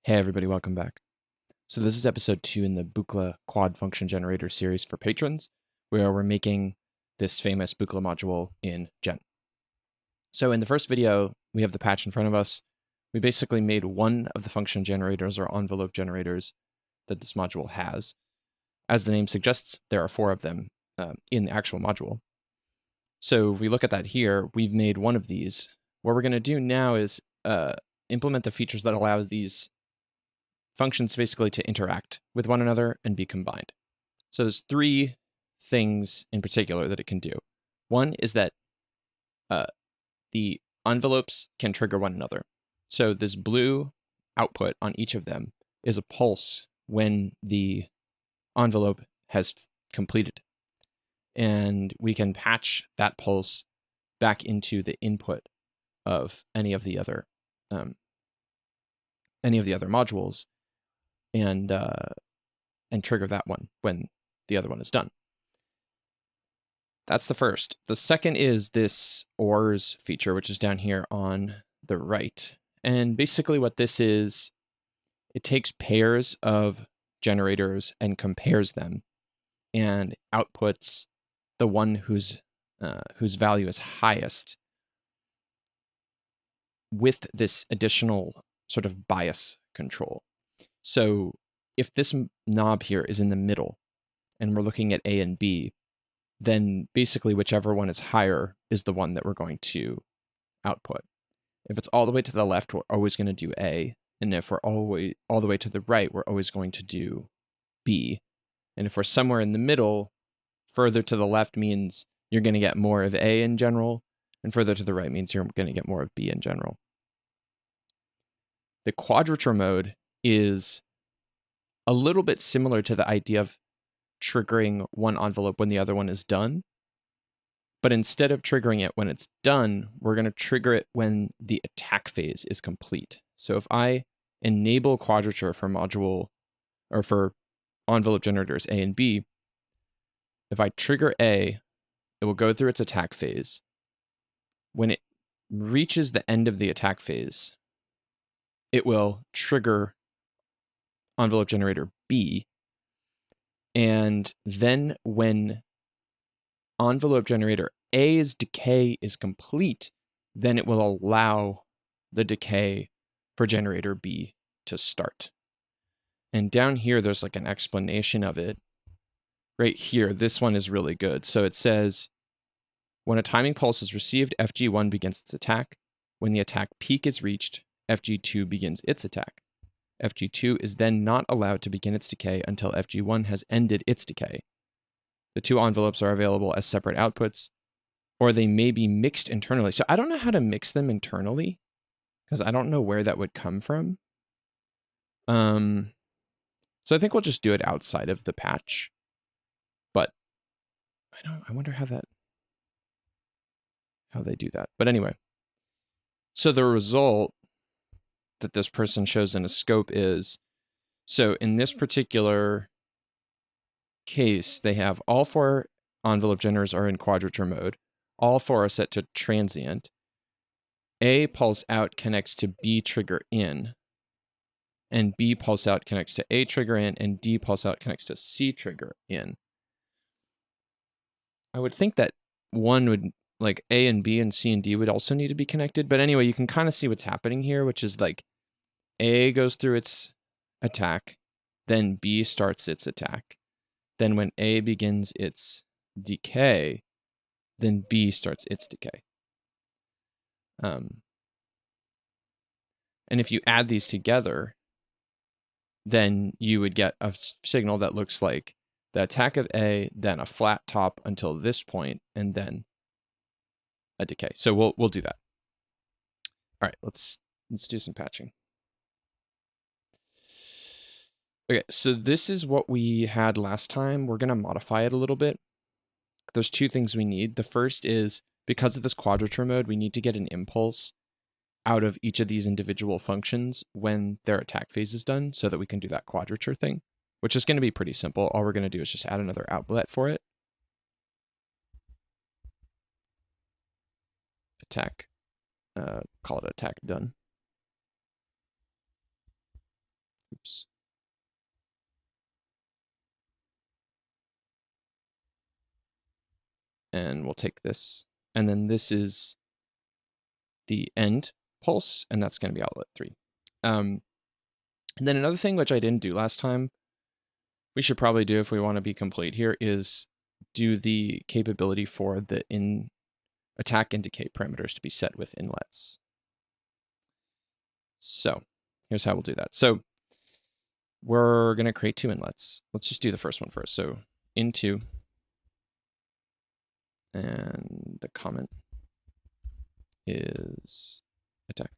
Hey everybody, welcome back. So this is episode 2 in the Buchla quad function generator series for patrons, where we're making this famous Buchla module in Gen. So in the first video, we have the patch in front of us. We basically made one of the function generators or envelope generators that this module has. As the name suggests, there are 4 of them in the actual module. So if we look at that here, we've made one of these. What we're going to do now is implement the features that allow these functions basically to interact with one another and be combined. So there's 3 things in particular that it can do. One is that the envelopes can trigger one another. So this blue output on each of them is a pulse when the envelope has completed. And we can patch that pulse back into the input of any of the other modules and trigger that one when the other one is done. That's the first. The second is this ORs feature, which is down here on the right. And basically what this is, it takes pairs of generators and compares them and outputs the one whose value is highest with this additional sort of bias control. So if this knob here is in the middle and we're looking at A and B, then basically whichever one is higher is the one that we're going to output. If it's all the way to the left, we're always going to do A. And if we're all the way to the right, we're always going to do B. And if we're somewhere in the middle, further to the left means you're going to get more of A in general, and further to the right means you're going to get more of B in general. The quadrature mode is a little bit similar to the idea of triggering one envelope when the other one is done. But instead of triggering it when it's done, we're going to trigger it when the attack phase is complete. So if I enable quadrature for module or for envelope generators A and B, if I trigger A, it will go through its attack phase. When it reaches the end of the attack phase, it will trigger envelope generator B. And then when envelope generator A's decay is complete, then it will allow the decay for generator B to start. And down here, there's like an explanation of it. Right here, this one is really good. So it says, when a timing pulse is received, FG1 begins its attack. When the attack peak is reached, FG2 begins its attack. FG2 is then not allowed to begin its decay until FG1 has ended its decay. The 2 envelopes are available as separate outputs, or they may be mixed internally. So I don't know how to mix them internally, because I don't know where that would come from. So I think we'll just do it outside of the patch. But I wonder how they do that. But anyway, so the result that this person shows in a scope is, so in this particular case, they have all 4 envelope generators are in quadrature mode. All 4 are set to transient. A pulse out connects to B trigger in, and B pulse out connects to A trigger in, and D pulse out connects to C trigger in. I would think that one would, like A and B and C and D would also need to be connected. But anyway, you can kind of see what's happening here, which is like A goes through its attack, then B starts its attack. Then when A begins its decay, then B starts its decay. And if you add these together, then you would get a signal that looks like the attack of A, then a flat top until this point, and then a decay. So we'll do that. All right, let's do some patching. Okay, so this is what we had last time. We're gonna modify it a little bit. There's 2 things we need. The first is, because of this quadrature mode, we need to get an impulse out of each of these individual functions when their attack phase is done so that we can do that quadrature thing, which is going to be pretty simple. All we're going to do is just add another outlet for it. Attack, call it attack done. Oops. And we'll take this. And then this is the end pulse, and that's going to be outlet 3. And then another thing which I didn't do last time, we should probably do if we want to be complete here, is do the capability for the attack and decay parameters to be set with inlets. So here's how we'll do that. So we're going to create 2 inlets. Let's just do the first one first. So into, and the comment is attack.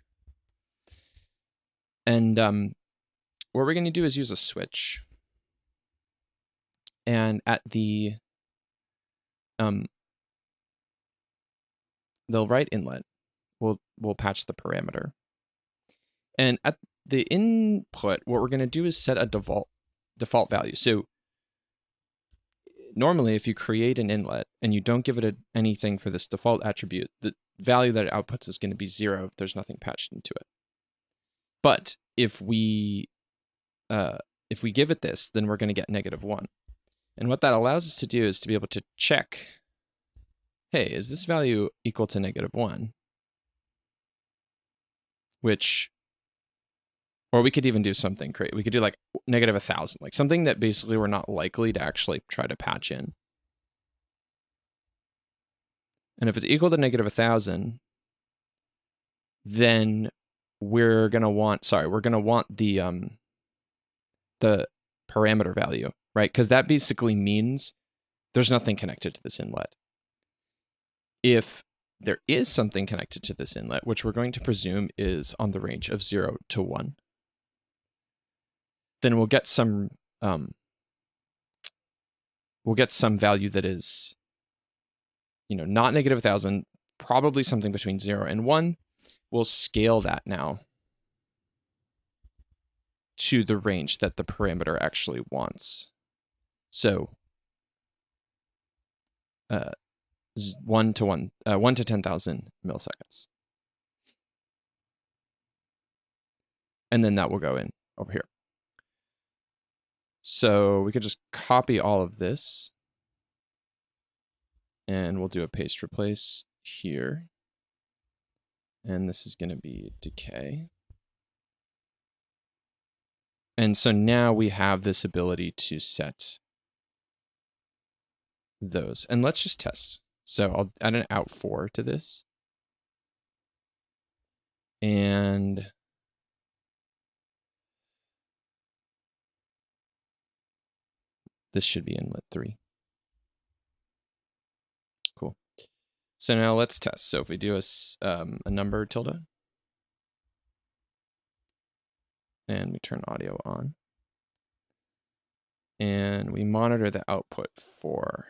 And what we're going to do is use a switch. And at the right inlet, we'll patch the parameter. And at the input, what we're going to do is set a default value. So normally, if you create an inlet and you don't give it anything for this default attribute, the value that it outputs is going to be 0 if there's nothing patched into it. But if we give it this, then we're going to get -1. And what that allows us to do is to be able to check, hey, is this value equal to -1? Which, or we could even do something great. We could do like -1,000, like something that basically we're not likely to actually try to patch in. And if it's equal to -1,000, then we're going to want the parameter value, right? Because that basically means there's nothing connected to this inlet. If there is something connected to this inlet, which we're going to presume is on the range of 0 to 1, then we'll get some value that is, not -1,000, probably something between 0 and 1. We'll scale that now to the range that the parameter actually wants. So 1 to 10,000 milliseconds. And then that will go in over here. So we could just copy all of this. And we'll do a paste replace here. And this is going to be decay. And so now we have this ability to set those. And let's just test. So I'll add an out 4 to this. And this should be inlet 3. Cool. So now let's test. So if we do a number tilde, and we turn audio on, and we monitor the output for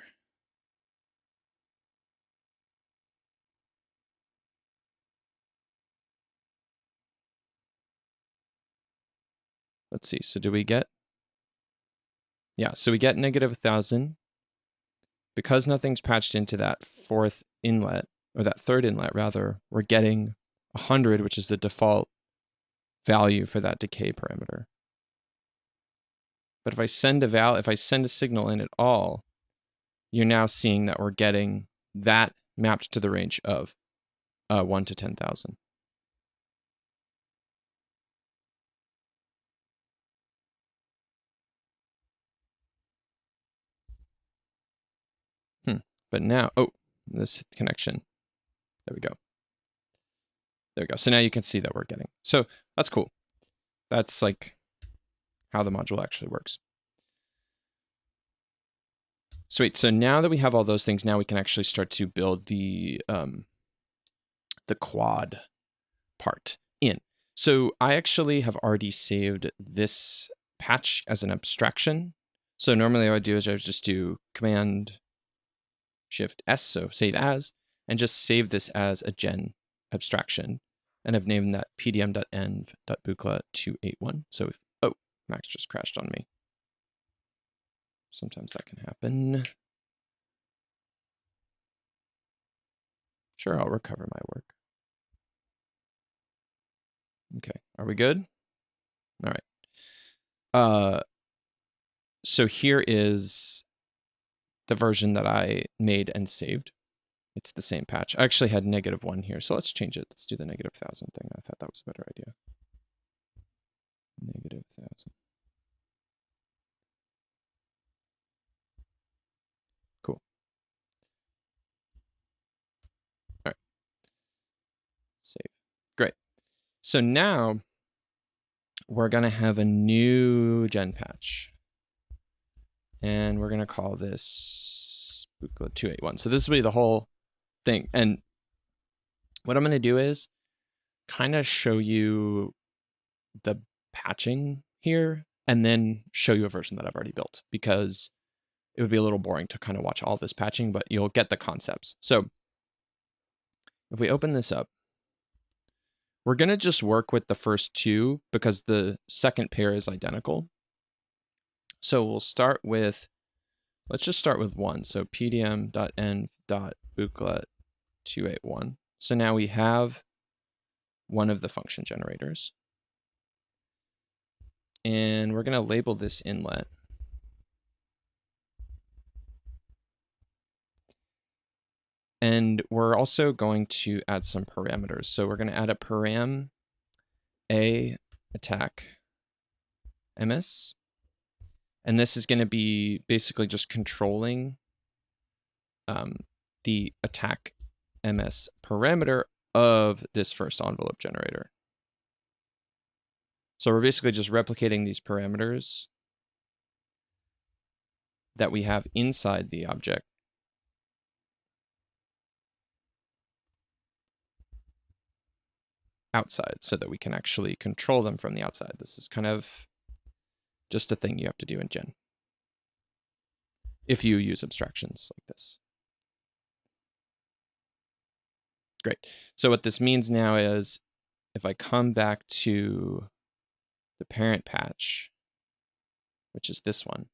let's see. So do we get? Yeah, so we get -1,000. Because nothing's patched into that fourth inlet, or that third inlet rather, we're getting 100, which is the default value for that decay parameter. But if I send a signal in at all, you're now seeing that we're getting that mapped to the range of 1 to 10,000. But now, this connection, there we go. There we go. So now you can see that we're getting. So that's cool. That's like how the module actually works. Sweet. So now that we have all those things, now we can actually start to build the quad part in. So I actually have already saved this patch as an abstraction. So normally what I would do is I would just do Command Shift S, so save as, and just save this as a gen abstraction. And I've named that pdm.env.buchla281. So Max just crashed on me. Sometimes that can happen. Sure, I'll recover my work. Okay, are we good? All right. So here is the version that I made and saved. It's the same patch. I actually had -1 here, so let's change it. Let's do the -1000 thing. I thought that was a better idea. -1000. Cool. All right. Save. Great. So now we're going to have a new gen patch. And we're going to call this Buchla 281. So this will be the whole thing. And what I'm going to do is kind of show you the patching here and then show you a version that I've already built, because it would be a little boring to kind of watch all this patching, but you'll get the concepts. So if we open this up, we're going to just work with the first two because the second pair is identical. So we'll start with, let's just start with one. So pdm.env.buchla281. So now we have one of the function generators. And we're going to label this inlet. And we're also going to add some parameters. So we're going to add a param a attack ms. And this is going to be basically just controlling the attack ms parameter of this first envelope generator. So we're basically just replicating these parameters that we have inside the object outside so that we can actually control them from the outside. This is kind of just a thing you have to do in Gen if you use abstractions like this. Great. So what this means now is if I come back to the parent patch, which is this one,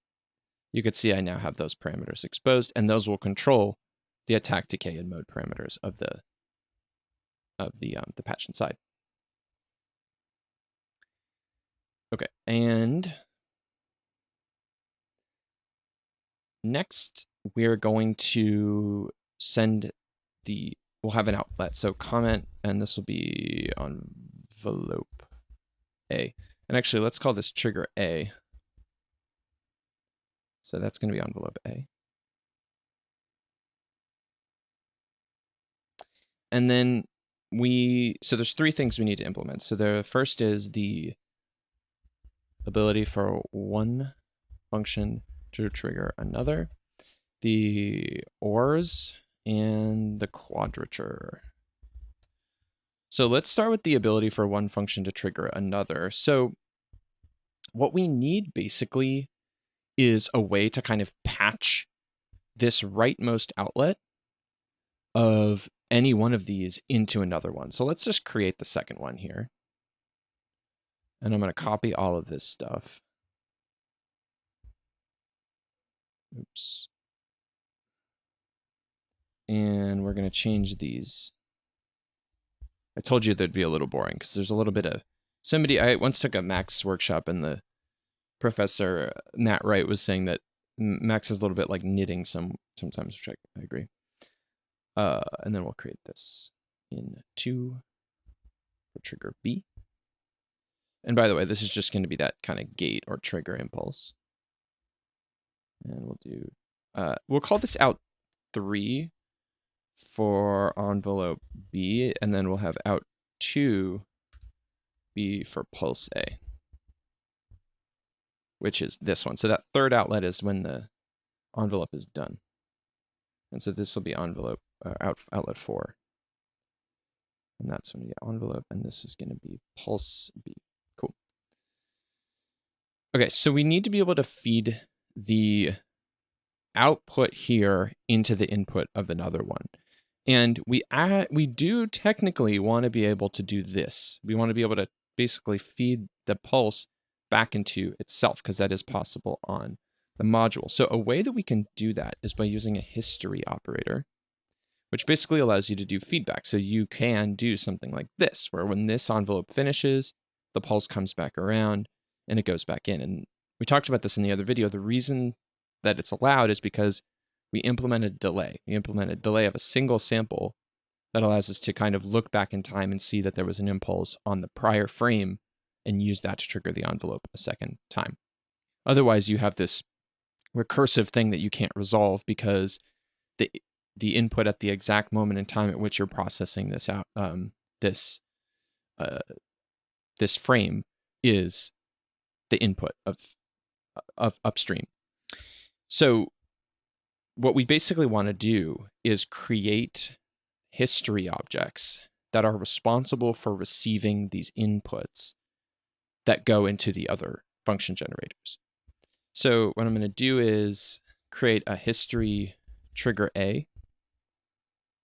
you could see I now have those parameters exposed, and those will control the attack, decay, and mode parameters of the patch inside. Okay, and next we're going to send we'll have an outlet. So comment, and this will be envelope A. And actually, let's call this trigger A. So that's going to be envelope A. And then so there's three things we need to implement. So the first is the ability for one function to trigger another, the ORs, and the quadrature. So let's start with the ability for one function to trigger another. So what we need basically is a way to kind of patch this rightmost outlet of any one of these into another one. So let's just create the second one here. And I'm going to copy all of this stuff. Oops. And we're going to change these. I told you they'd be a little boring because there's a little bit of I once took a Max workshop, and the professor, Matt Wright, was saying that Max is a little bit like knitting sometimes, which I agree. And then we'll create this in 2 for trigger B. And by the way, this is just going to be that kind of gate or trigger impulse. And we'll do, we'll call this out 3 for envelope B, and then we'll have out 2 B for pulse A, which is this one. So that third outlet is when the envelope is done. And so this will be envelope outlet 4. And that's going to be envelope, and this is going to be pulse B. Cool. Okay, so we need to be able to feed the output here into the input of another one. And we do technically want to be able to do this. We want to be able to basically feed the pulse back into itself, because that is possible on the module. So a way that we can do that is by using a history operator, which basically allows you to do feedback. So you can do something like this, where when this envelope finishes, the pulse comes back around and it goes back in. And we talked about this in the other video. The reason that it's allowed is because we implemented delay. We implemented delay of a single sample that allows us to kind of look back in time and see that there was an impulse on the prior frame and use that to trigger the envelope a second time. Otherwise, you have this recursive thing that you can't resolve because the input at the exact moment in time at which you're processing this out, this frame is the input of upstream. So what we basically want to do is create history objects that are responsible for receiving these inputs that go into the other function generators. So what I'm going to do is create a history trigger A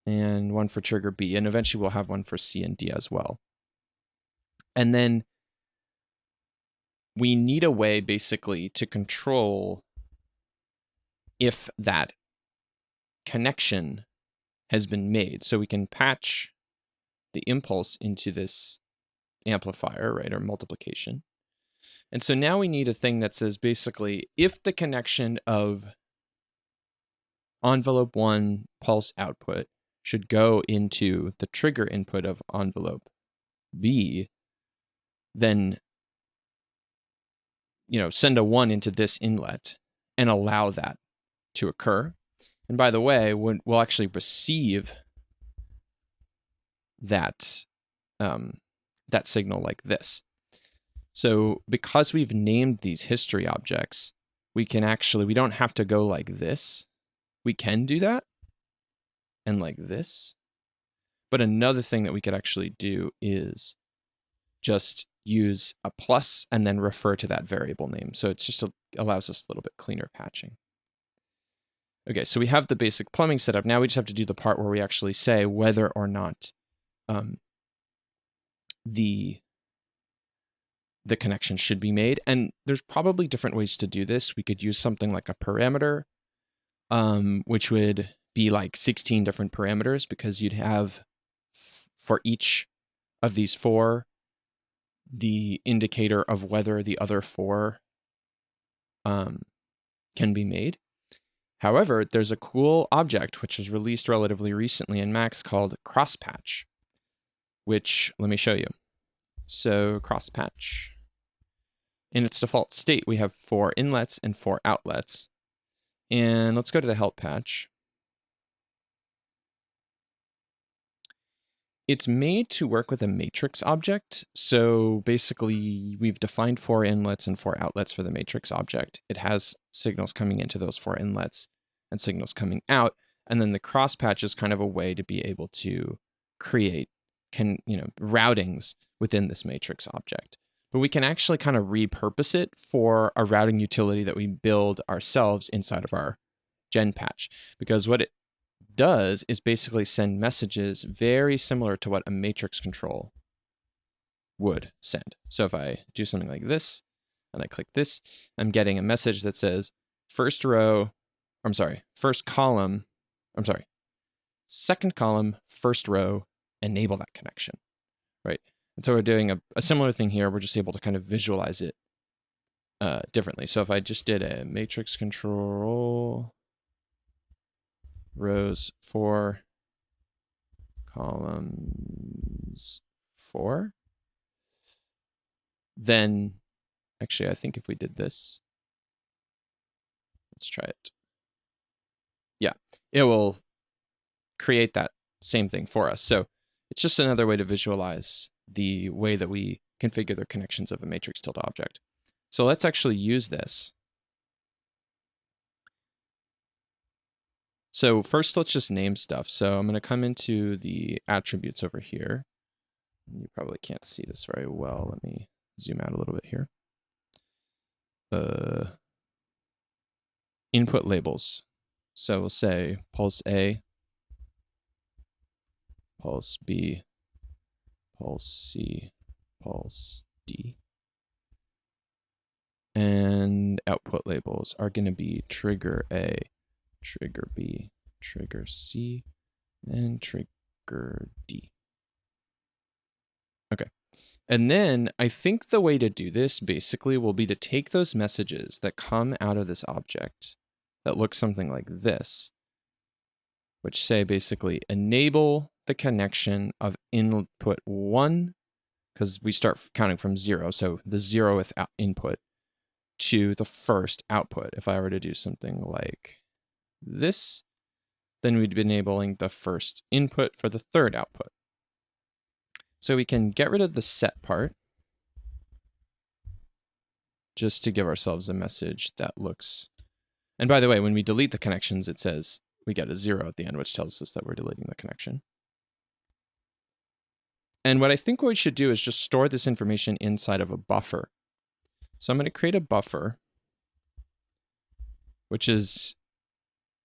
and one for trigger B, and eventually we'll have one for C and D as well. And then we need a way basically to control if that connection has been made. So we can patch the impulse into this amplifier, right, or multiplication. And so now we need a thing that says basically if the connection of envelope 1 pulse output should go into the trigger input of envelope B, then send a 1 into this inlet and allow that to occur. And by the way, we'll actually receive that that signal like this. So because we've named these history objects, we don't have to go like this. We can do that and like this. But another thing that we could actually do is just use a plus and then refer to that variable name. So it's just allows us a little bit cleaner patching. Okay, so we have the basic plumbing set up. Now we just have to do the part where we actually say whether or not the connection should be made. And there's probably different ways to do this. We could use something like a parameter, which would be like 16 different parameters, because you'd have for each of these 4 the indicator of whether the other 4 can be made. However, there's a cool object which was released relatively recently in Max called crosspatch, which let me show you. So crosspatch, in its default state, we have 4 inlets and 4 outlets. And let's go to the help patch. It's made to work with a matrix object. So basically, we've defined 4 inlets and 4 outlets for the matrix object. It has signals coming into those 4 inlets and signals coming out. And then the crosspatch is kind of a way to be able to create routings within this matrix object. But we can actually kind of repurpose it for a routing utility that we build ourselves inside of our gen patch. Because what it does is basically send messages very similar to what a matrix control would send. So if I do something like this and I click this, I'm getting a message that says second column, first row, enable that connection, right? And so we're doing a similar thing here. We're just able to kind of visualize it differently. So if I just did a matrix control rows 4, columns 4, then actually I think if we did this, let's try it. Yeah, it will create that same thing for us. So it's just another way to visualize the way that we configure the connections of a matrix tilde object. So let's actually use this. So first, let's just name stuff. So I'm going to come into the attributes over here. You probably can't see this very well. Let me zoom out a little bit here. Input labels. So we'll say pulse A, pulse B, pulse C, pulse D. And output labels are going to be trigger A, trigger B, trigger C, and trigger D. Okay. And then I think the way to do this basically will be to take those messages that come out of this object that look something like this, which say basically enable the connection of input 1, because we start counting from 0, so the 0th input, to the first output. If I were to do something like this, then we'd be enabling the first input for the third output. So we can get rid of the set part, just to give ourselves a message that looks... And by the way, when we delete the connections, it says we get a 0 at the end, which tells us that we're deleting the connection. And what I think we should do is just store this information inside of a buffer. So I'm going to create a buffer, which is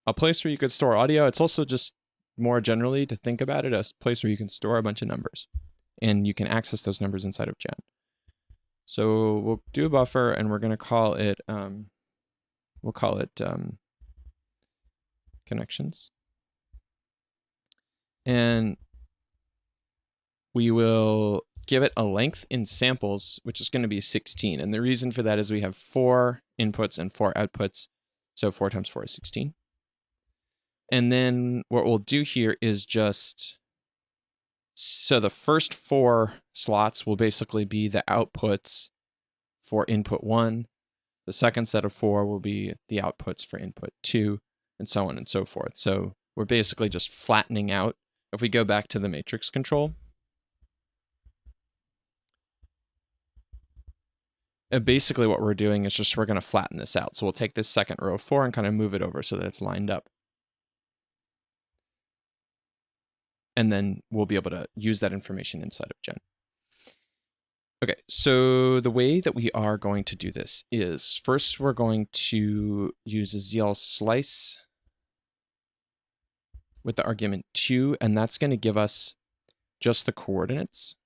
a place where you could store audio. It's also just more generally to think about it as a place where you can store a bunch of numbers, and you can access those numbers inside of Gen. So we'll do a buffer, and we're going to call it, connections. And we will give it a length in samples, which is going to be 16. And the reason for that is we have 4 inputs and 4 outputs. So 4 times 4 is 16. And then what we'll do here is just, so the first 4 slots will basically be the outputs for input 1. The second set of 4 will be the outputs for input 2, and so on and so forth. So we're basically just flattening out. If we go back to the matrix control, basically what we're doing is just we're going to flatten this out. So we'll take this second row of 4 and kind of move it over so that it's lined up. And then we'll be able to use that information inside of Gen. Okay, so the way that we are going to do this is first we're going to use a ZL slice with the argument 2, and that's going to give us just the coordinates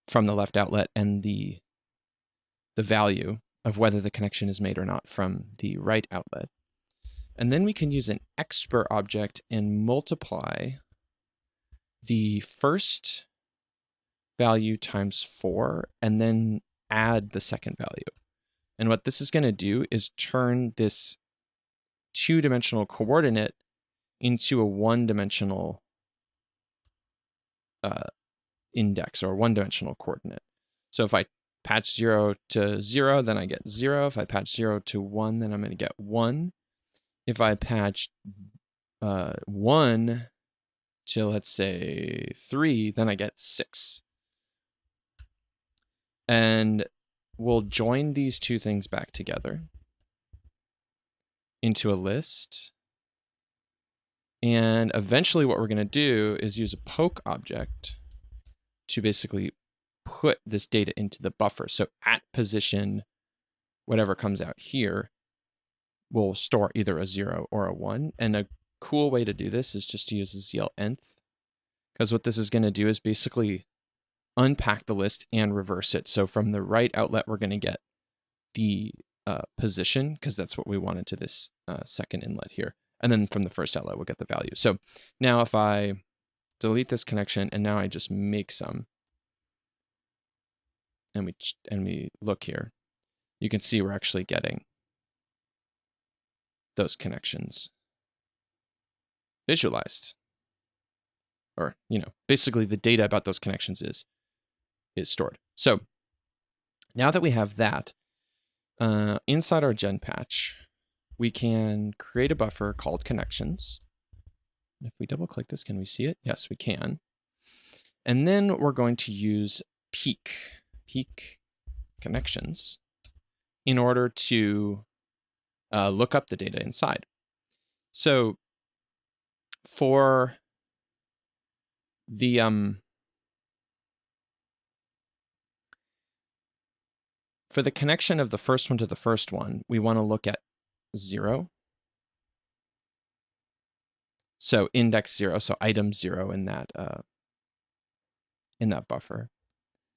from the left outlet and the value of whether the connection is made or not from the right outlet. And then we can use an expr object and multiply the first value times 4 and then add the second value. And what this is going to do is turn this 2-dimensional coordinate into a 1-dimensional index, or 1-dimensional coordinate. So if I patch 0 to 0, then I get 0. If I patch 0 to 1, then I'm going to get 1. If I patch 1 to, let's say, 3, then I get 6. And we'll join these two things back together into a list. And eventually what we're going to do is use a poke object to basically put this data into the buffer. So at position, whatever comes out here, we'll store either a 0 or a 1. And a cool way to do this is just to use a ZL nth, because what this is going to do is basically unpack the list and reverse it. So from the right outlet, we're going to get the position, because that's what we want into this second inlet here. And then from the first outlet, we'll get the value. So now if I delete this connection and now I just make some, and we look here, you can see we're actually getting those connections visualized. Or, basically the data about those connections is stored. So now that we have that, inside our Gen patch, we can create a buffer called connections. If we double click this, can we see it? Yes, we can. And then we're going to use peak connections in order to look up the data inside. So for the connection of the first one to the first one, we want to look at 0. So index 0, so item 0 in that buffer.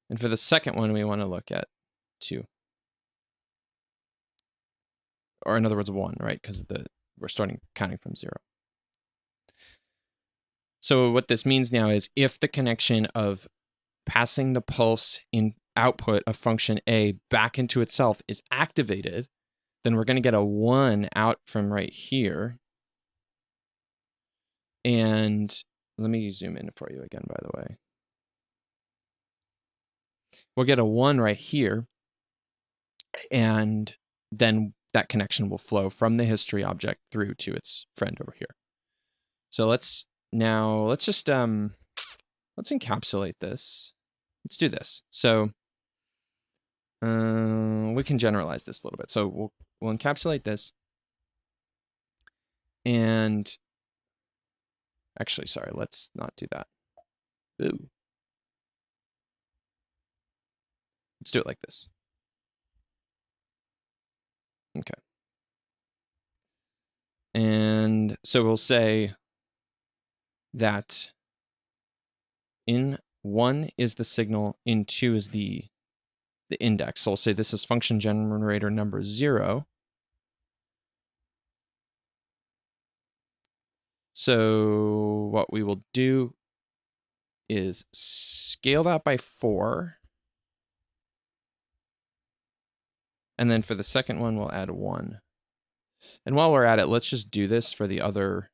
And for the second one, we want to look at 2. Or in other words, 1, right? Because we're starting counting from 0. So what this means now is if the connection of passing the pulse in output of function A back into itself is activated, then we're going to get a 1 out from right here. And let me zoom in for you again, by the way. We'll get a 1 right here, and then that connection will flow from the history object through to its friend over here. So let's just let's encapsulate this. Let's do this. So we can generalize this a little bit. So we'll encapsulate this, and actually, sorry, let's not do that. Ooh. Let's do it like this. Okay. And so we'll say that in 1 is the signal, in 2 is the index. So we'll say this is function generator number 0. So what we will do is scale that by 4. And then for the second one, we'll add 1. And while we're at it, let's just do this for the other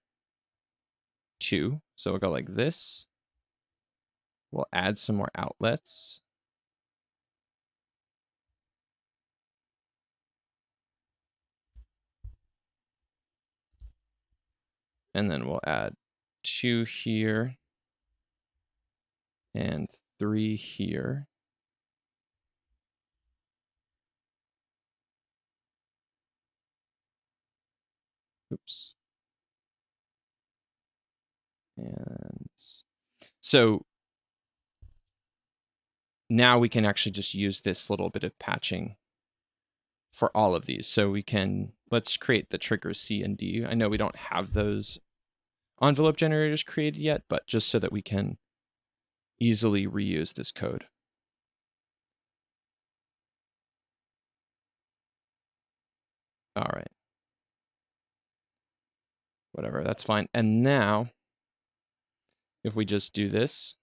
2. So we'll go like this. We'll add some more outlets. And then we'll add 2 here and 3 here. Oops. And so now we can actually just use this little bit of patching for all of these. So we can, let's create the triggers C and D. I know we don't have those envelope generators created yet, but just so that we can easily reuse this code. All right. Whatever, that's fine. And now, if we just do this,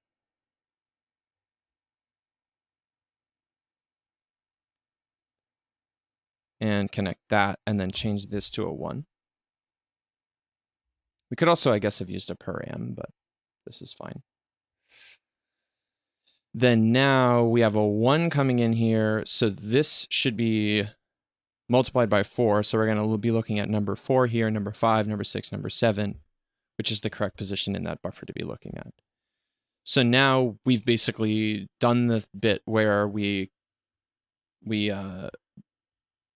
and connect that, and then change this to a 1. We could also, I guess, have used a param, but this is fine. Then now we have a 1 coming in here, so this should be multiplied by 4. So we're going to be looking at number 4 here, number 5, number 6, number 7, which is the correct position in that buffer to be looking at. So now we've basically done the bit where we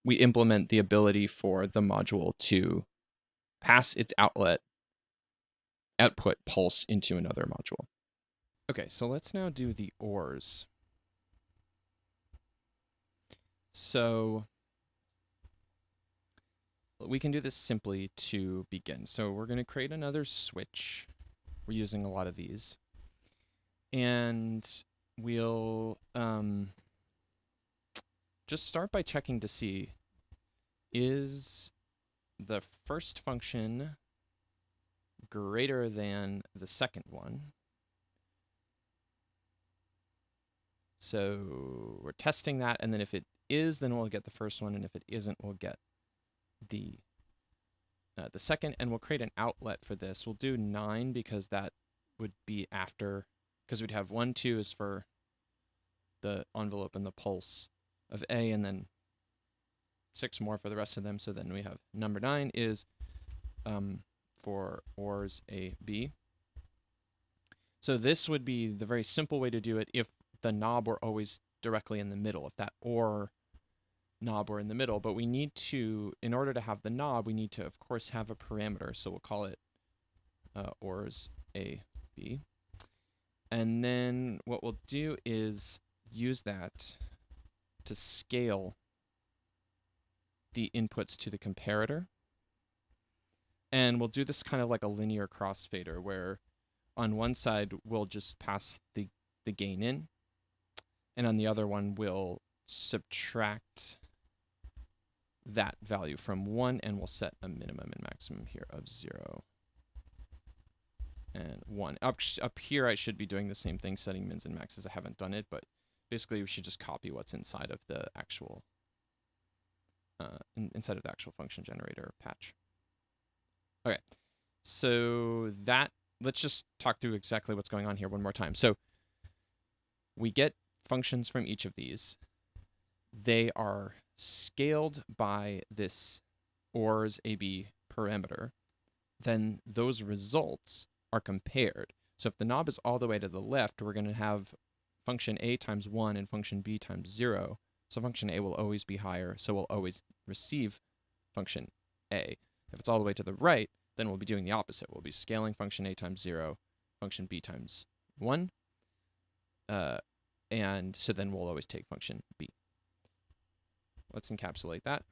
implement the ability for the module to pass its output pulse into another module. Okay, so let's now do the ORs. So we can do this simply to begin. So we're going to create another switch. We're using a lot of these. And we'll just start by checking to see, is the first function greater than the second one? So we're testing that, and then if it is, then we'll get the first one, and if it isn't, we'll get the second, and we'll create an outlet for this. We'll do 9 because that would be after, because we'd have 1, 2 is for the envelope and the pulse of A, and then 6 more for the rest of them. So then we have number 9 is for ORs A, B. So this would be the very simple way to do it if the knob were always directly in the middle, if that OR knob were in the middle. But we need to, in order to have the knob, we need to, of course, have a parameter. So we'll call it ORs A, B. And then what we'll do is use that to scale the inputs to the comparator. And we'll do this kind of like a linear crossfader, where on one side we'll just pass the gain in, and on the other one we'll subtract that value from 1, and we'll set a minimum and maximum here of 0. and 1. Up here, I should be doing the same thing, setting mins and maxes. I haven't done it, but basically we should just copy what's inside of the actual inside of the actual function generator patch. Okay, so let's just talk through exactly what's going on here one more time. So we get functions from each of these. They are scaled by this ORs AB parameter. Then those results are compared. So if the knob is all the way to the left, we're going to have function A times 1 and function B times 0. So function A will always be higher, so we'll always receive function A. If it's all the way to the right, then we'll be doing the opposite. We'll be scaling function A times 0, function B times 1, and so then we'll always take function B. Let's encapsulate that.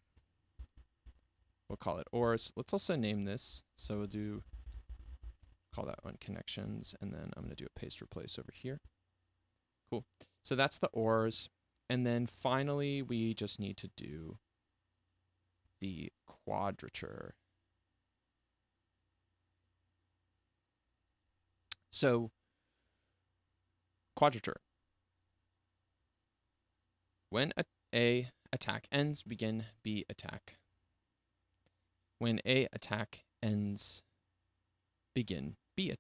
We'll call it ORs. Let's also name this. So we'll call that one connections, and then I'm going to do a paste replace over here. Cool. So that's the ORs. And then finally, we just need to do the quadrature. So quadrature. When A attack ends, begin B attack. When A attack ends, begin B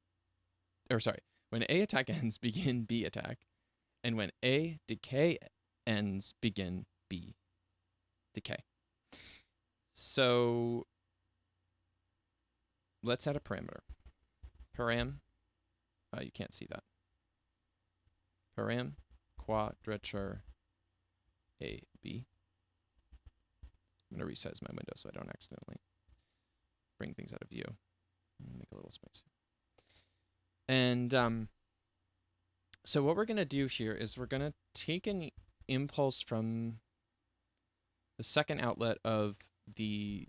when A attack ends, begin B attack. And when A decay ends, begin B decay. So let's add a parameter. Param, you can't see that. Param quadrature AB. I'm going to resize my window so I don't accidentally bring things out of view. Make a little space. And so what we're going to do here is we're going to take an impulse from the second outlet of the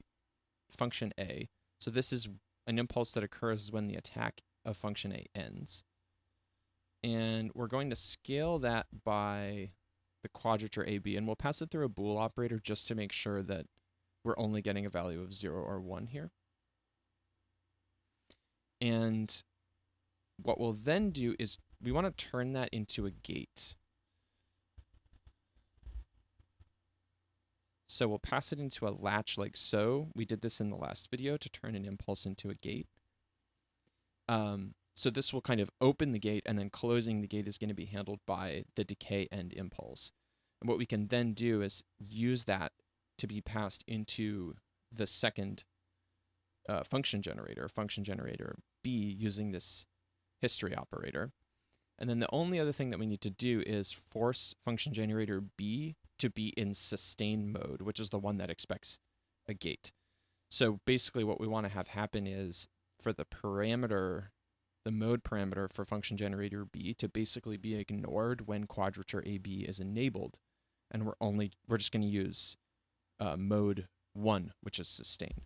function A. So this is an impulse that occurs when the attack of function A ends. And we're going to scale that by the quadrature AB, and we'll pass it through a bool operator just to make sure that we're only getting a value of 0 or 1 here. And what we'll then do is we want to turn that into a gate. So we'll pass it into a latch like so. We did this in the last video to turn an impulse into a gate. So this will kind of open the gate, and then closing the gate is going to be handled by the decay end impulse. And what we can then do is use that to be passed into the second function generator B, using this history operator. And then the only other thing that we need to do is force function generator B to be in sustain mode, which is the one that expects a gate. So basically what we want to have happen is for the parameter, the mode parameter for function generator B to basically be ignored when quadrature AB is enabled. And we're just going to use mode 1, which is sustain.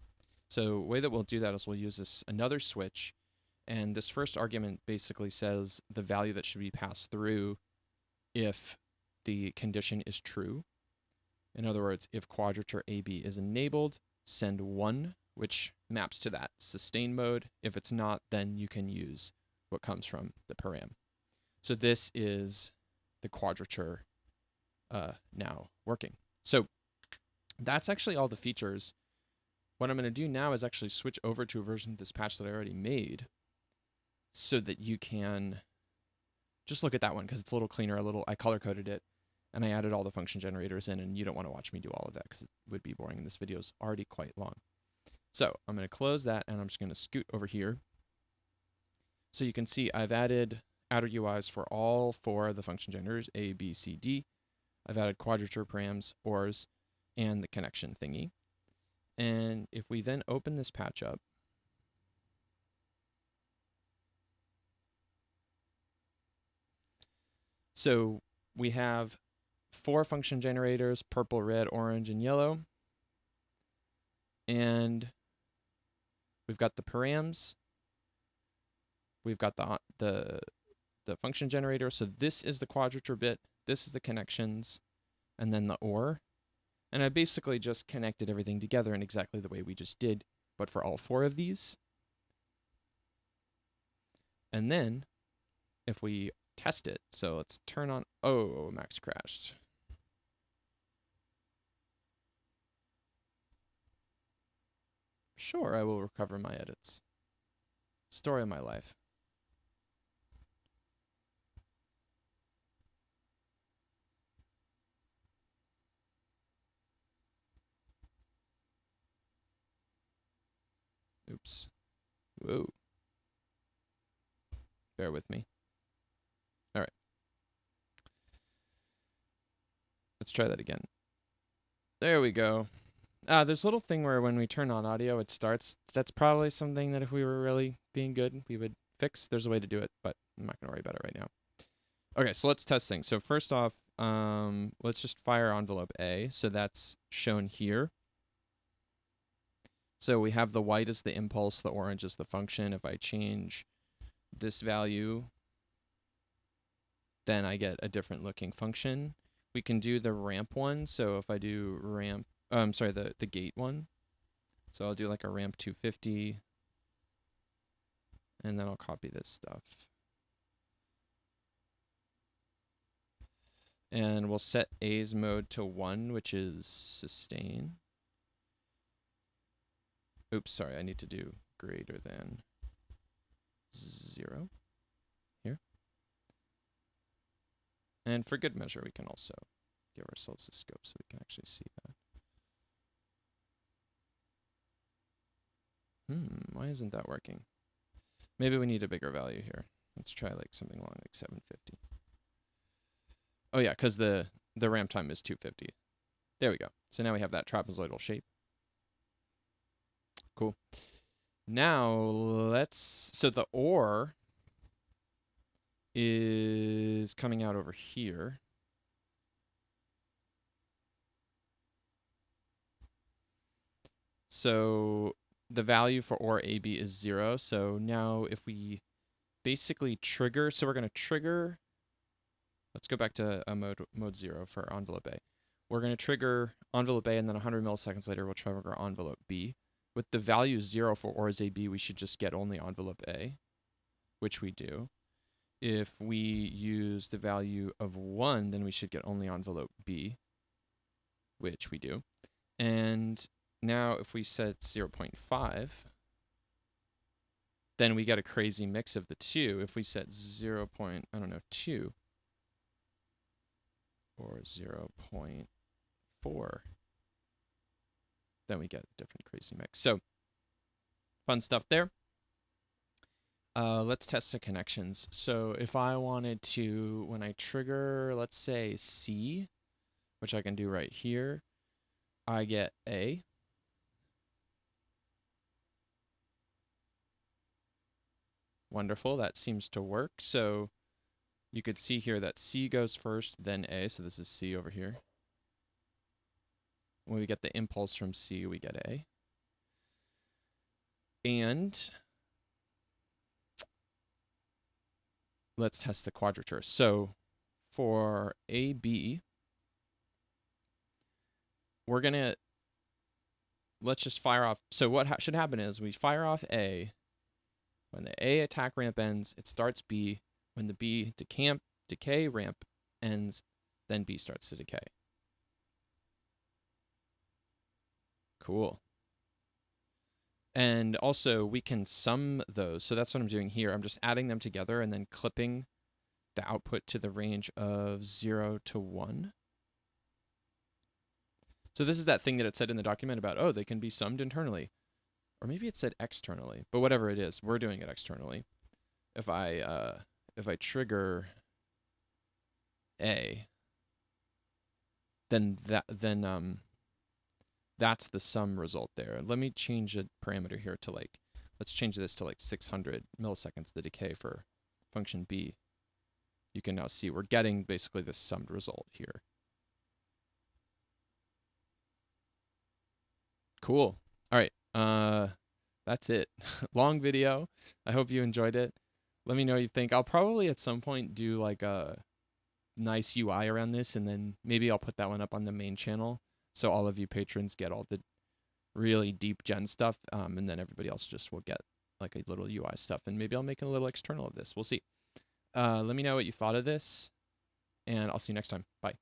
So the way that we'll do that is we'll use another switch, and this first argument basically says the value that should be passed through if the condition is true. In other words, if quadrature AB is enabled, send 1, which maps to that sustain mode. If it's not, then you can use what comes from the param. So this is the quadrature now working. So that's actually all the features. What I'm going to do now is actually switch over to a version of this patch that I already made so that you can just look at that one because it's a little cleaner. I color-coded it, and I added all the function generators in, and you don't want to watch me do all of that because it would be boring, and this video is already quite long. So I'm going to close that, and I'm just going to scoot over here. So you can see I've added outer UIs for all 4 of the function generators, A, B, C, D. I've added quadrature params, ORs, and the connection thingy. And if we then open this patch up, so we have 4 function generators, purple, red, orange, and yellow. And we've got the params. We've got the function generator. So this is the quadrature bit. This is the connections, and then the OR. And I basically just connected everything together in exactly the way we just did, but for all 4 of these. And then if we test it, so let's turn on, oh, Max crashed. Sure, I will recover my edits. Story of my life. Oops. Whoa. Bear with me. All right. Let's try that again. There we go. There's a little thing where when we turn on audio, it starts. That's probably something that if we were really being good, we would fix. There's a way to do it, but I'm not going to worry about it right now. Okay, so let's test things. So first off, let's just fire envelope A. So that's shown here. So we have the white as the impulse, the orange is the function. If I change this value, then I get a different looking function. We can do the ramp one. So if I do ramp, sorry, the gate one. So I'll do like a ramp 250, and then I'll copy this stuff. And we'll set A's mode to 1, which is sustain. Oops, sorry, I need to do greater than 0 here. And for good measure, we can also give ourselves a scope so we can actually see that. Why isn't that working? Maybe we need a bigger value here. Let's try like something along like 750. Oh yeah, because the ramp time is 250. There we go. So now we have that trapezoidal shape. Cool. Now let's, so the ore is coming out over here. So the value for ore AB is 0. So now if we basically trigger, so we're going to trigger, let's go back to mode 0 for envelope A. We're going to trigger envelope A, and then 100 milliseconds later, we'll trigger envelope B. With the value 0 for ores AB, we should just get only envelope A, which we do. If we use the value of 1, then we should get only envelope B, which we do. And now if we set 0.5, then we get a crazy mix of the two. If we set 0.2 or 0.4, then we get a different crazy mix. So fun stuff there. Let's test the connections. So if I wanted to, when I trigger, let's say C, which I can do right here, I get A. Wonderful, that seems to work. So you could see here that C goes first, then A. So this is C over here. When we get the impulse from C, we get A. And let's test the quadrature. So for AB, we're going to, let's just fire off. So what should happen is we fire off A. When the A attack ramp ends, it starts B. When the B decay ramp ends, then B starts to decay. Cool. And also, we can sum those. So that's what I'm doing here. I'm just adding them together and then clipping the output to the range of 0 to 1. So this is that thing that it said in the document about, oh, they can be summed internally. Or maybe it said externally. But whatever it is, we're doing it externally. If I trigger A, then that's the sum result there. Let me change a parameter here to like, let's change this to like 600 milliseconds, the decay for function B. You can now see we're getting basically the summed result here. Cool. All right. That's it. Long video. I hope you enjoyed it. Let me know what you think. I'll probably at some point do like a nice UI around this, and then maybe I'll put that one up on the main channel so all of you patrons get all the really deep gen stuff, and then everybody else just will get like a little UI stuff, and maybe I'll make a little external of this. We'll see. Let me know what you thought of this, and I'll see you next time. Bye.